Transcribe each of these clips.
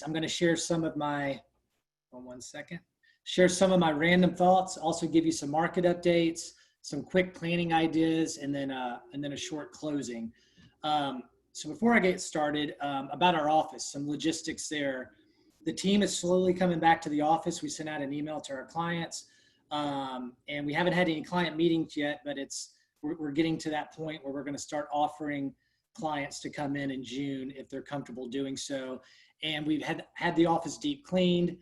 I'm going to share some of my, one second, share some of my random thoughts, also give you some market updates, some quick planning ideas, and then a short closing. So before I get started, about our office, some logistics there. The team is slowly coming back to the office. We sent out an email to our clients, and we haven't had any client meetings yet, but we're getting to that point where we're going to start offering clients to come in June if they're comfortable doing so. And we've had the office deep cleaned.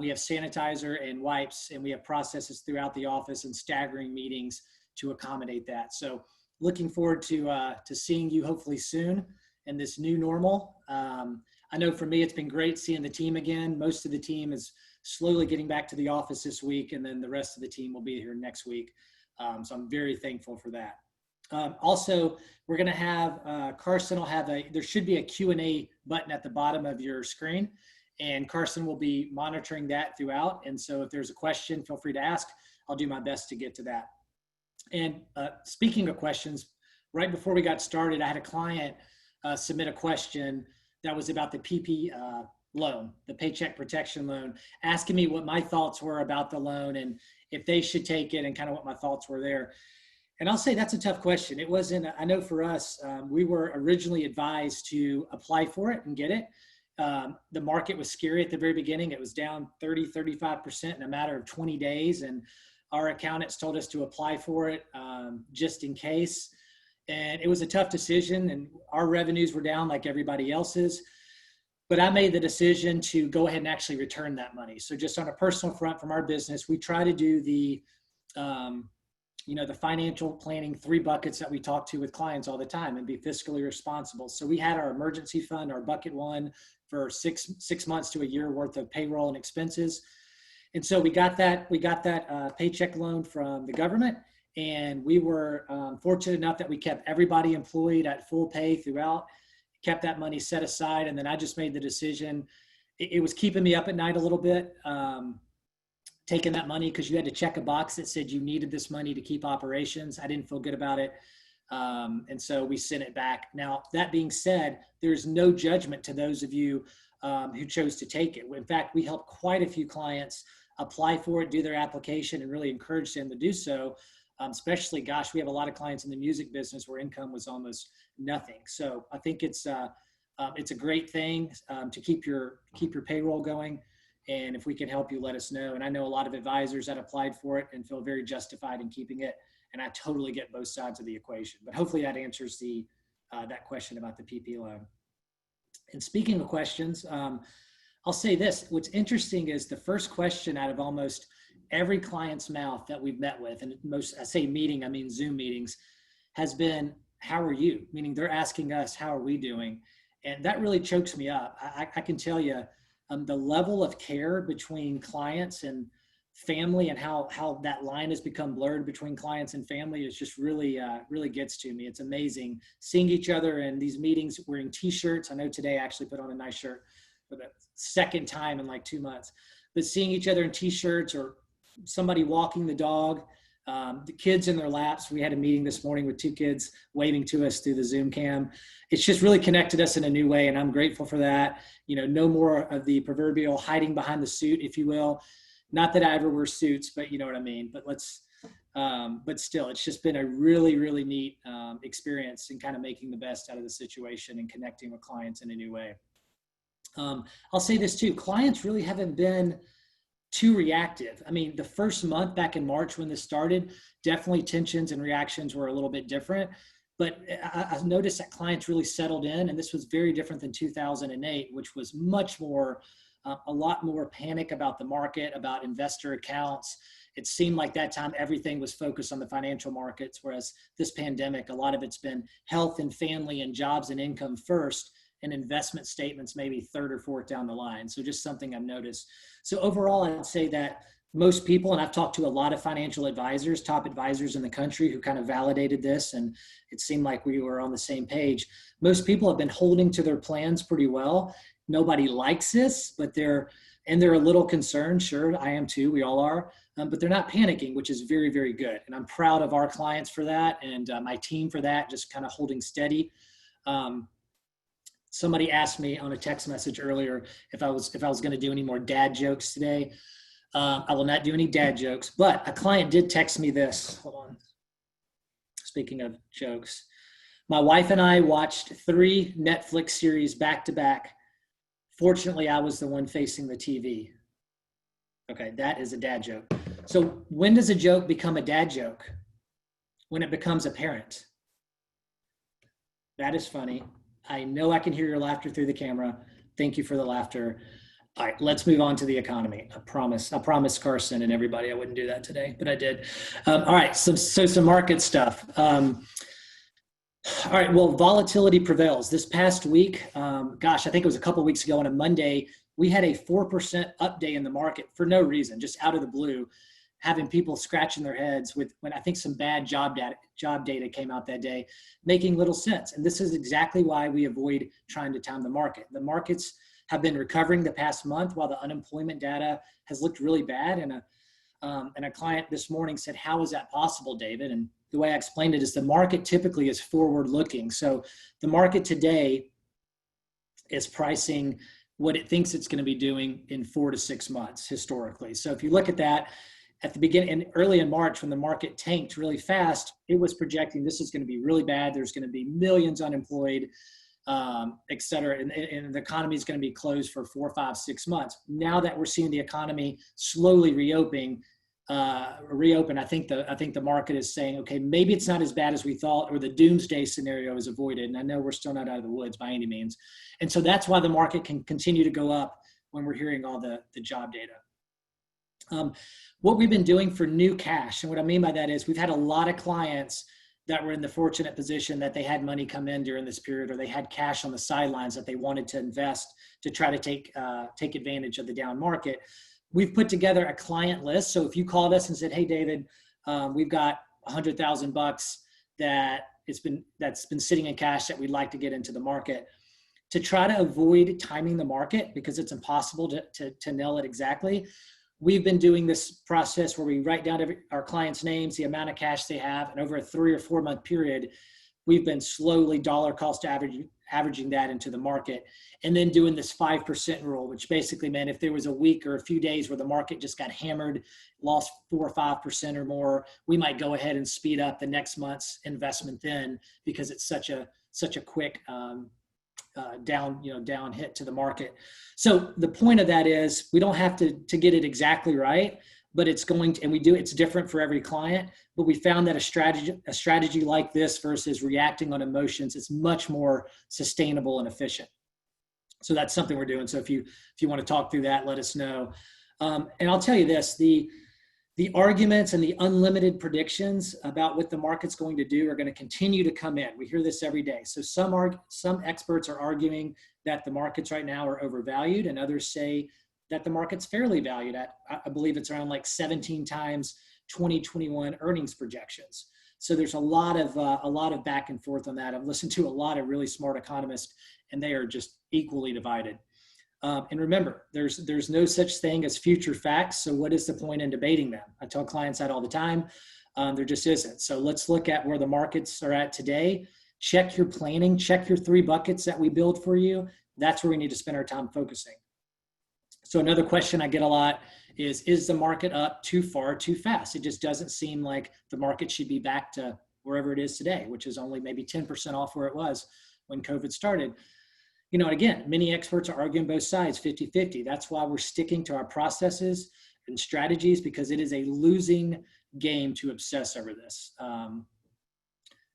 We have sanitizer and wipes, and we have processes throughout the office and staggering meetings to accommodate that. So looking forward to seeing you hopefully soon in this new normal. I know for me, it's been great seeing the team again. Most of the team is slowly getting back to the office this week, and then the rest of the team will be here next week. So I'm very thankful for that. Also, we're going to have, Carson will have there should be a Q&A button at the bottom of your screen, and Carson will be monitoring that throughout. And so if there's a question, feel free to ask. I'll do my best to get to that. And speaking of questions, right before we got started, I had a client submit a question that was about the PP loan, the Paycheck Protection Loan, asking me what my thoughts were about the loan and if they should take it and kind of what my thoughts were there. And I'll say that's a tough question. It wasn't, I know for us, we were originally advised to apply for it and get it. The market was scary at the very beginning. It was down 35% in a matter of 20 days. And our accountants told us to apply for it just in case. And it was a tough decision, and our revenues were down like everybody else's. But I made the decision to go ahead and actually return that money. So just on a personal front from our business, we try to do the financial planning 3 buckets that we talk to with clients all the time and be fiscally responsible. So we had our emergency fund, our bucket 1 for six months to a year worth of payroll and expenses. And so we got that paycheck loan from the government, and we were fortunate enough that we kept everybody employed at full pay throughout, kept that money set aside. And then I just made the decision. It was keeping me up at night a little bit, taking that money, because you had to check a box that said you needed this money to keep operations. I didn't feel good about it. And so we sent it back. Now, that being said, there's no judgment to those of you who chose to take it. In fact, we helped quite a few clients apply for it, do their application, and really encourage them to do so. Especially, gosh, we have a lot of clients in the music business where income was almost nothing. So I think it's a great thing to keep your payroll going. And if we can help you, let us know. And I know a lot of advisors that applied for it and feel very justified in keeping it. And I totally get both sides of the equation. But hopefully that answers that question about the PP loan. And speaking of questions, I'll say this. What's interesting is the first question out of almost every client's mouth that we've met with, and I say meeting, I mean Zoom meetings, has been, how are you? Meaning they're asking us, how are we doing? And that really chokes me up. I can tell you the level of care between clients and family, and how that line has become blurred between clients and family is just really gets to me. It's amazing seeing each other in these meetings wearing t-shirts. I know today I actually put on a nice shirt for the second time in like 2 months, but seeing each other in t-shirts, or somebody walking the dog, the kids in their laps. We had a meeting this morning with 2 kids waving to us through the Zoom cam. It's just really connected us in a new way, and I'm grateful for that. No more of the proverbial hiding behind the suit, if you will. Not that I ever wear suits, but you know what I mean. But still, it's just been a really, really neat experience in kind of making the best out of the situation and connecting with clients in a new way. I'll say this too, clients really haven't been too reactive. I mean, the first month back in March when this started, definitely tensions and reactions were a little bit different, but I've noticed that clients really settled in, and this was very different than 2008, which was much more, a lot more panic about the market, about investor accounts. It seemed like that time everything was focused on the financial markets, whereas this pandemic, a lot of it's been health and family and jobs and income first, and investment statements maybe 3rd or 4th down the line. So just something I've noticed. So overall, I'd say that most people, and I've talked to a lot of financial advisors, top advisors in the country who kind of validated this, and it seemed like we were on the same page. Most people have been holding to their plans pretty well. Nobody likes this, but they're a little concerned. Sure, I am too, we all are, but they're not panicking, which is very, very good. And I'm proud of our clients for that, and my team for that, just kind of holding steady. Somebody asked me on a text message earlier if I was going to do any more dad jokes today. I will not do any dad jokes, but a client did text me this. Hold on. Speaking of jokes, my wife and I watched 3 Netflix series back to back. Fortunately, I was the one facing the TV. Okay, that is a dad joke. So when does a joke become a dad joke? When it becomes apparent. That is funny. I know I can hear your laughter through the camera. Thank you for the laughter. All right, let's move on to the economy. I promise Carson and everybody I wouldn't do that today, but I did. All right, so some market stuff. All right, well, volatility prevails. This past week, gosh, I think it was a couple of weeks ago on a Monday, we had a 4% up day in the market for no reason, just out of the blue, having people scratching their heads with when I think some bad job data came out that day, making little sense. And this is exactly why we avoid trying to time the market. The markets have been recovering the past month while the unemployment data has looked really bad. And a client this morning said, how is that possible, David? And the way I explained it is the market typically is forward looking. So the market today is pricing what it thinks it's going to be doing in 4 to 6 months historically. So if you look at that, at the beginning and early in March, when the market tanked really fast, it was projecting this is going to be really bad. There's going to be millions unemployed, et cetera. And the economy is going to be closed for 4, 5, 6 months. Now that we're seeing the economy slowly reopen, I think the market is saying, okay, maybe it's not as bad as we thought, or the doomsday scenario is avoided. And I know we're still not out of the woods by any means. And so that's why the market can continue to go up when we're hearing all the job data. What we've been doing for new cash, and what I mean by that is we've had a lot of clients that were in the fortunate position that they had money come in during this period, or they had cash on the sidelines that they wanted to invest to try to take advantage of the down market. We've put together a client list. So if you called us and said, hey, David, we've got $100,000 that's been sitting in cash that we'd like to get into the market, to try to avoid timing the market because it's impossible to nail it exactly. We've been doing this process where we write down our clients' names, the amount of cash they have, and over a 3 or 4 month period, we've been slowly dollar cost averaging that into the market, and then doing this 5% rule, which basically meant if there was a week or a few days where the market just got hammered, lost 4 or 5% or more, we might go ahead and speed up the next month's investment then, because it's such a quick down hit to the market. So the point of that is we don't have to get it exactly right, but it's different for every client. But we found that a strategy like this versus reacting on emotions is much more sustainable and efficient. So that's something we're doing. So if you want to talk through that, let us know. And I'll tell you this, the arguments and the unlimited predictions about what the market's going to do are going to continue to come in. We hear this every day. So some experts are arguing that the markets right now are overvalued, and others say that the market's fairly valued at, I believe it's around like 17 times 2021 earnings projections. So there's a lot of back and forth on that. I've listened to a lot of really smart economists, and they are just equally divided. And remember, there's no such thing as future facts. So what is the point in debating them? I tell clients that all the time. There just isn't. So let's look at where the markets are at today. Check your planning, check your 3 buckets that we build for you. That's where we need to spend our time focusing. So another question I get a lot is the market up too far, too fast? It just doesn't seem like the market should be back to wherever it is today, which is only maybe 10% off where it was when COVID started. Again, many experts are arguing both sides, 50-50. That's why we're sticking to our processes and strategies, because it is a losing game to obsess over this.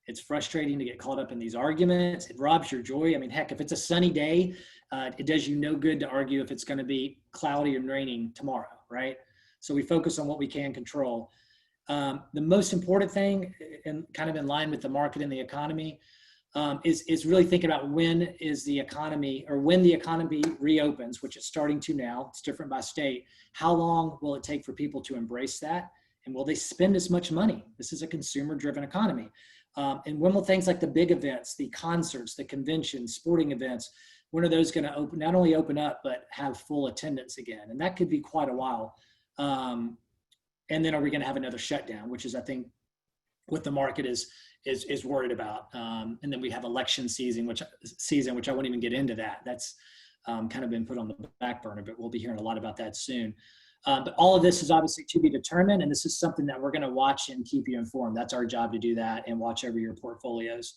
It's frustrating to get caught up in these arguments. It robs your joy. I mean, heck, if it's a sunny day, it does you no good to argue if it's going to be cloudy and raining tomorrow, right? So we focus on what we can control. The most important thing, and kind of in line with the market and the economy, is really thinking about when the economy reopens, which it's starting to now. It's different by state. How long will it take for people to embrace that? And will they spend as much money? This is a consumer-driven economy. And when will things like the big events, the concerts, the conventions, sporting events, when are those going to not only open up, but have full attendance again? And that could be quite a while. And then are we going to have another shutdown, which is, I think, what the market is worried about. And then we have election season, which I won't even get into that. That's kind of been put on the back burner, but we'll be hearing a lot about that soon. But all of this is obviously to be determined, and this is something that we're going to watch and keep you informed. That's our job, to do that and watch over your portfolios.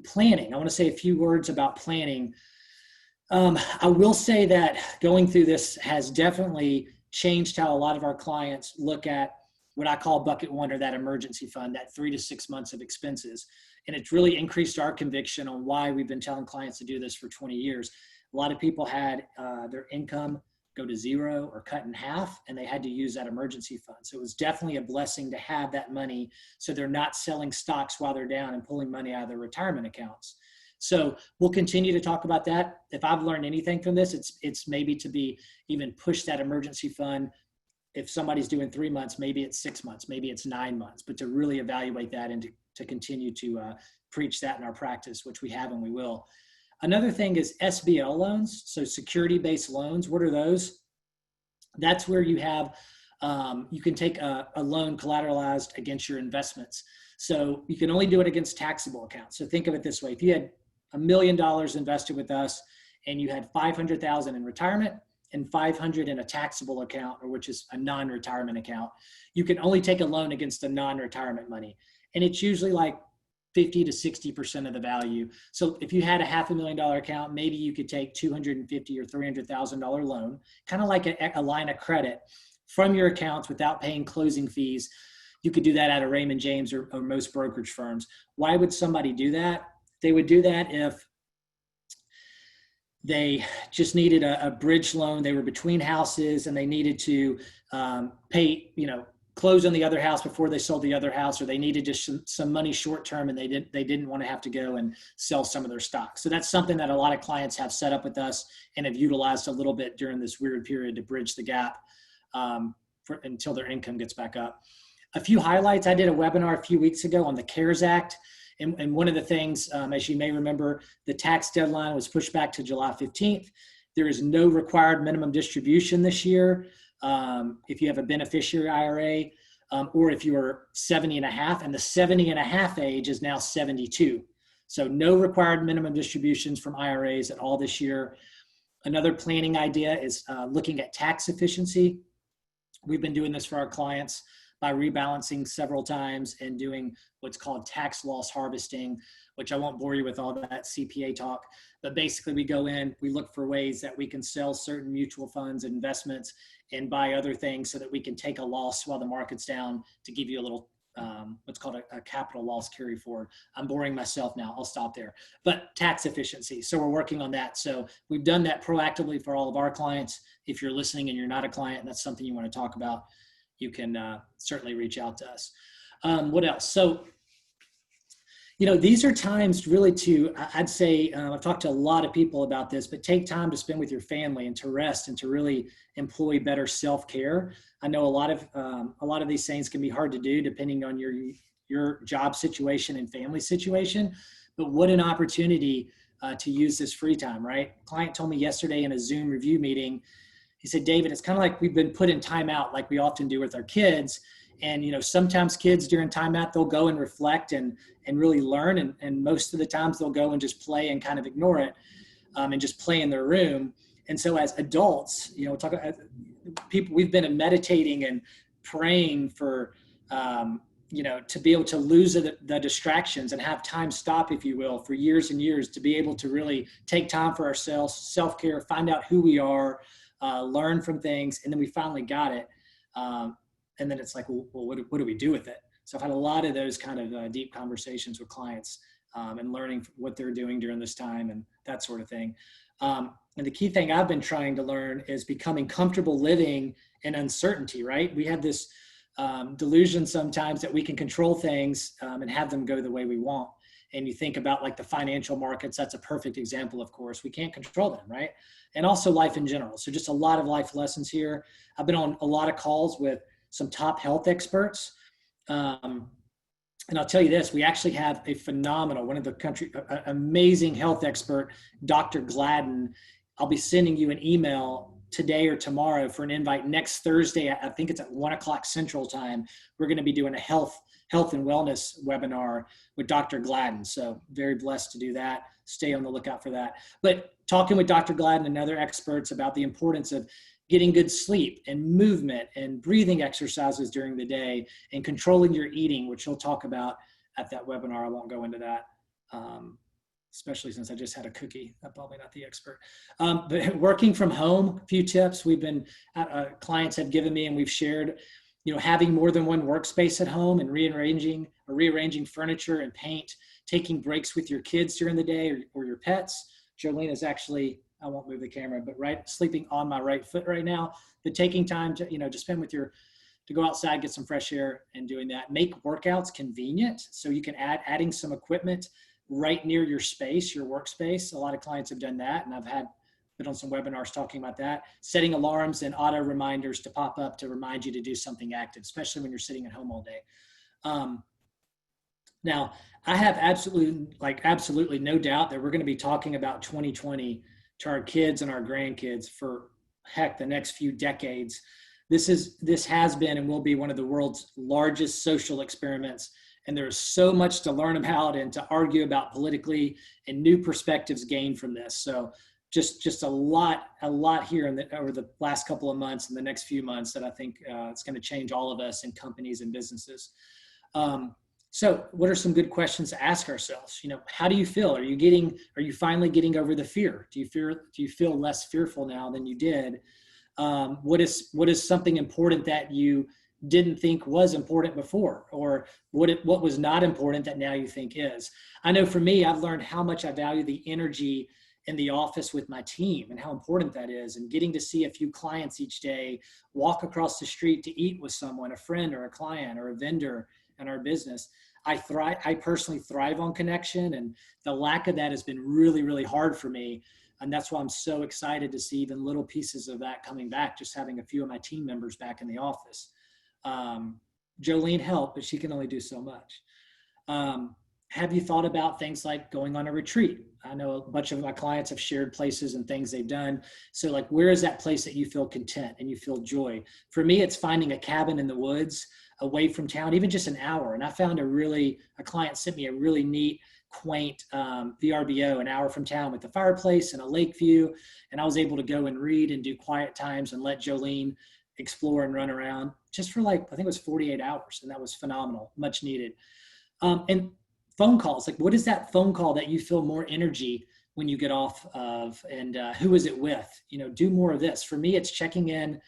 Planning. I want to say a few words about planning. I will say that going through this has definitely changed how a lot of our clients look at what I call bucket one, or that emergency fund, that 3 to 6 months of expenses. And it's really increased our conviction on why we've been telling clients to do this for 20 years. A lot of people had their income go to zero or cut in half, and they had to use that emergency fund. So it was definitely a blessing to have that money, so they're not selling stocks while they're down and pulling money out of their retirement accounts. So we'll continue to talk about that. If I've learned anything from this, it's maybe to be even push that emergency fund. If somebody's doing 3 months, maybe it's 6 months, maybe it's 9 months, but to really evaluate that and to continue to preach that in our practice, which we have and we will. Another thing is SBL loans, so security-based loans. What are those? That's where you have, you can take a loan collateralized against your investments. So you can only do it against taxable accounts. So think of it this way. If you had $1 million invested with us and you had $500,000 in retirement and $500 in a taxable account, or which is a non-retirement account, you can only take a loan against the non-retirement money. And it's usually like 50 to 60% of the value. So if you had a $500,000 account, maybe you could take $250,000 or $300,000 loan, kind of like a line of credit from your accounts without paying closing fees. You could do that at a Raymond James or most brokerage firms. Why would somebody do that? They would do that if they just needed a bridge loan. They were between houses and they needed to pay, close on the other house before they sold the other house, or they needed just some money short term and they didn't want to have to go and sell some of their stock. So that's something that a lot of clients have set up with us and have utilized a little bit during this weird period to bridge the gap until their income gets back up. A few highlights. I did a webinar a few weeks ago on the CARES Act. And one of the things, as you may remember, the tax deadline was pushed back to July 15th. There is no required minimum distribution this year. If you have a beneficiary IRA, or if you're 70 and a half, and the 70 and a half age is now 72. So no required minimum distributions from IRAs at all this year. Another planning idea is looking at tax efficiency. We've been doing this for our clients by rebalancing several times and doing what's called tax loss harvesting, which I won't bore you with all that CPA talk. But basically we go in, we look for ways that we can sell certain mutual funds and investments and buy other things so that we can take a loss while the market's down to give you a little, what's called a capital loss carry forward. I'm boring myself now, I'll stop there. But tax efficiency, so we're working on that. So we've done that proactively for all of our clients. If you're listening and you're not a client and that's something you want to talk about, you can certainly reach out to us. What else? So, these are times really to, I'd say, I've talked to a lot of people about this, but take time to spend with your family and to rest and to really employ better self-care. I know a lot of these things can be hard to do depending on your job situation and family situation, but what an opportunity to use this free time, right? A client told me yesterday in a Zoom review meeting, he said, David, it's kind of like we've been put in timeout like we often do with our kids. And, sometimes kids during timeout, they'll go and reflect and really learn. And most of the times they'll go and just play and kind of ignore it and just play in their room. And so as adults, people, we've been meditating and praying for, to be able to lose the distractions and have time stop, if you will, for years and years, to be able to really take time for ourselves, self-care, find out who we are, learn from things, and then we finally got it. And then it's like, well, what do we do with it? So I've had a lot of those kind of deep conversations with clients and learning what they're doing during this time and that sort of thing. And the key thing I've been trying to learn is becoming comfortable living in uncertainty, right? We have this delusion sometimes that we can control things and have them go the way we want. And you think about like the financial markets, that's a perfect example, of course. We can't control them, right? And also life in general. So just a lot of life lessons here. I've been on a lot of calls with some top health experts. And I'll tell you this, we actually have a phenomenal, one of the country, amazing health expert, Dr. Gladden. I'll be sending you an email today or tomorrow for an invite next Thursday. I think it's at 1:00 Central Time. We're going to be doing a health health and wellness webinar with Dr. Gladden. So very blessed to do that. Stay on the lookout for that. But talking with Dr. Gladden and other experts about the importance of getting good sleep and movement and breathing exercises during the day and controlling your eating, which he'll talk about at that webinar. I won't go into that, especially since I just had a cookie. I'm probably not the expert. But working from home, a few tips we've been, clients have given me and we've shared, having more than one workspace at home and rearranging furniture and paint, taking breaks with your kids during the day or your pets. Jolene is actually, I won't move the camera, but sleeping on my right foot right now, but taking time to, to spend to go outside, get some fresh air and doing that. Make workouts convenient. So you can adding some equipment right near your space, your workspace. A lot of clients have done that. And I've been on some webinars talking about that. Setting alarms and auto reminders to pop up to remind you to do something active, especially when you're sitting at home all day. Now, I have absolutely no doubt that we're going to be talking about 2020 to our kids and our grandkids for the next few decades. This has been and will be one of the world's largest social experiments. And there's so much to learn about and to argue about politically and new perspectives gained from this. So just a lot here over the last couple of months and the next few months that I think it's going to change all of us in companies and businesses. So what are some good questions to ask ourselves? How do you feel? Are you finally getting over the fear? Do you feel less fearful now than you did? What is something important that you didn't think was important before, or what was not important that now you think is? I know for me, I've learned how much I value the energy in the office with my team and how important that is, and getting to see a few clients each day, walk across the street to eat with someone, a friend or a client or a vendor in our business. I personally thrive on connection, and the lack of that has been really, really hard for me. And that's why I'm so excited to see even little pieces of that coming back, just having a few of my team members back in the office. Jolene helped, but she can only do so much. Have you thought about things like going on a retreat? I know a bunch of my clients have shared places and things they've done. So where is that place that you feel content and you feel joy? For me, it's finding a cabin in the woods away from town, even just an hour. And I found a client sent me a really neat, quaint VRBO an hour from town with a fireplace and a lake view. And I was able to go and read and do quiet times and let Jolene explore and run around just for I think it was 48 hours. And that was phenomenal, much needed. And phone calls, what is that phone call that you feel more energy when you get off of, and who is it with? Do more of this. For me, it's checking in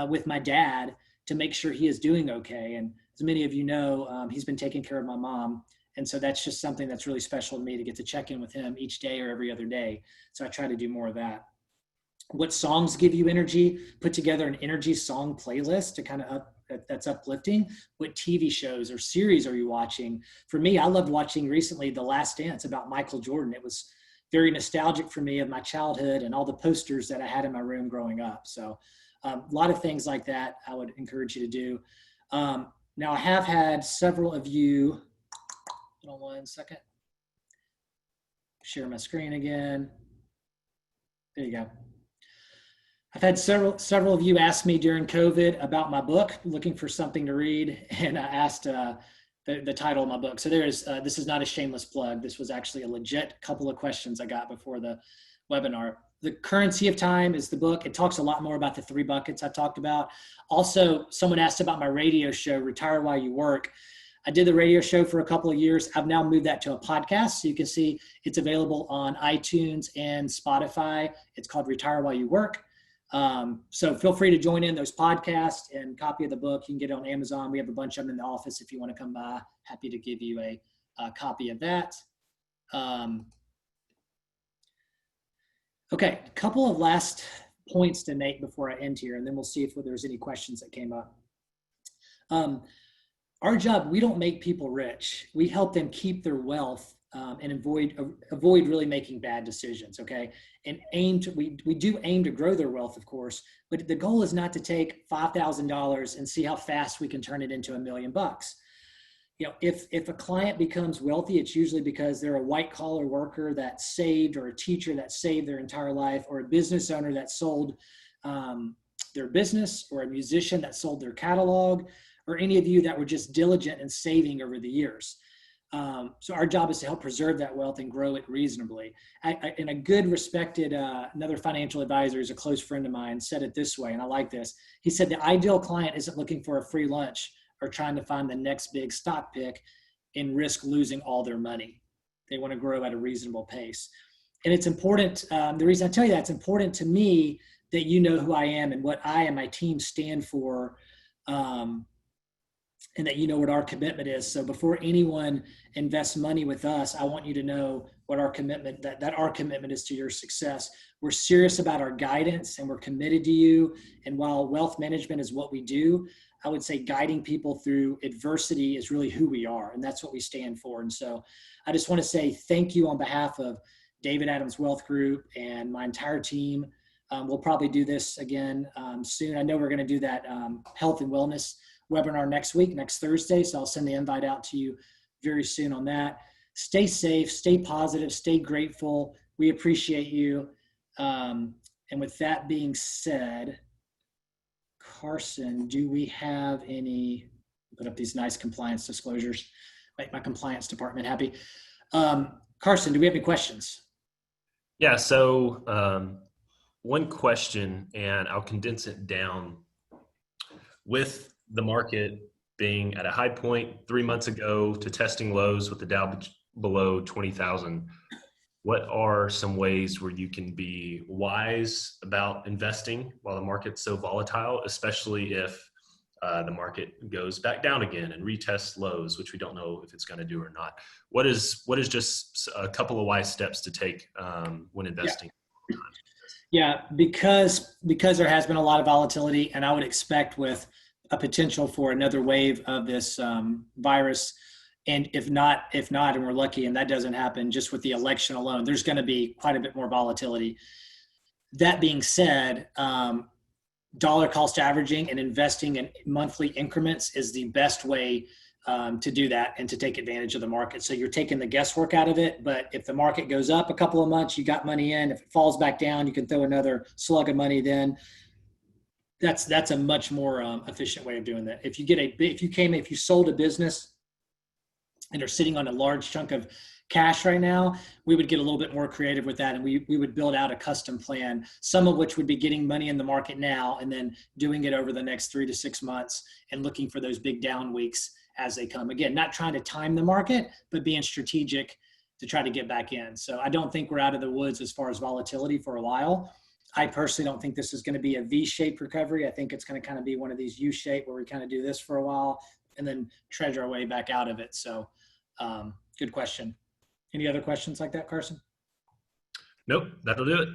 with my dad to make sure he is doing okay. And as many of you know, he's been taking care of my mom. And so that's just something that's really special to me, to get to check in with him each day or every other day. So I try to do more of that. What songs give you energy? Put together an energy song playlist to that's uplifting. What TV shows or series are you watching? For me, I loved watching recently The Last Dance about Michael Jordan. It was very nostalgic for me of my childhood and all the posters that I had in my room growing up. So a lot of things like that I would encourage you to do. Now I have had several of you, hold on one second, share my screen again. There you go. I've had several of you ask me during COVID about my book, looking for something to read, and I asked the title of my book. So this is not a shameless plug. This was actually a legit couple of questions I got before the webinar. The Currency of Time is the book. It talks a lot more about the 3 buckets I talked about. Also, someone asked about my radio show, Retire While You Work. I did the radio show for a couple of years. I've now moved that to a podcast. So you can see it's available on iTunes and Spotify. It's called Retire While You Work. So feel free to join in those podcasts, and copy of the book. You can get it on Amazon. We have a bunch of them in the office. If you want to come by, happy to give you a copy of that. Okay, a couple of last points to make before I end here, and then we'll see if there's any questions that came up. Our job, we don't make people rich. We help them keep their wealth and avoid really making bad decisions, okay? And we do aim to grow their wealth, of course, but the goal is not to take $5,000 and see how fast we can turn it into $1 million. If a client becomes wealthy, it's usually because they're a white collar worker that saved, or a teacher that saved their entire life, or a business owner that sold their business, or a musician that sold their catalog, or any of you that were just diligent in saving over the years. So our job is to help preserve that wealth and grow it reasonably. And a good respected, another financial advisor who's a close friend of mine said it this way, and I like this. He said, the ideal client isn't looking for a free lunch or trying to find the next big stock pick and risk losing all their money. They want to grow at a reasonable pace. And it's important, the reason I tell you that, it's important to me that you know who I am and what I and my team stand for, and that you know what our commitment is. So before anyone invests money with us, I want you to know what our commitment, that our commitment is to your success. We're serious about our guidance and we're committed to you. And while wealth management is what we do, I would say guiding people through adversity is really who we are. And that's what we stand for. And so I just want to say thank you on behalf of David Adams Wealth Group and my entire team. We'll probably do this again soon. I know we're going to do that health and wellness webinar next week, next Thursday. So I'll send the invite out to you very soon on that. Stay safe, stay positive, stay grateful. We appreciate you. And with that being said, Carson, do we have any, put up these nice compliance disclosures, make my compliance department happy. Carson, do we have any questions? Yeah, so one question, and I'll condense it down. With the market being at a high point 3 months ago to testing lows with the Dow below 20,000, what are some ways where you can be wise about investing while the market's so volatile, especially if the market goes back down again and retests lows, which we don't know if it's going to do or not? What is just a couple of wise steps to take when investing? Yeah, because there has been a lot of volatility, and I would expect with a potential for another wave of this virus, and if not, and we're lucky, and that doesn't happen, just with the election alone, there's going to be quite a bit more volatility. That being said, dollar cost averaging and investing in monthly increments is the best way to do that and to take advantage of the market. So you're taking the guesswork out of it, but if the market goes up a couple of months, you got money in. If it falls back down, you can throw another slug of money then. That's a much more efficient way of doing that. If you sold a business and are sitting on a large chunk of cash right now, we would get a little bit more creative with that, and we would build out a custom plan, some of which would be getting money in the market now and then doing it over the next 3 to 6 months and looking for those big down weeks as they come. Again, not trying to time the market, but being strategic to try to get back in. So I don't think we're out of the woods as far as volatility for a while. I personally don't think this is going to be a V-shaped recovery. I think it's going to kind of be one of these U-shaped where we kind of do this for a while and then treasure our way back out of it. So good question. Any other questions like that, Carson? Nope, that'll do it.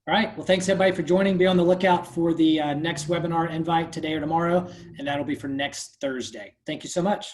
All right. Well, thanks everybody for joining. Be on the lookout for the next webinar invite today or tomorrow, and that'll be for next Thursday. Thank you so much.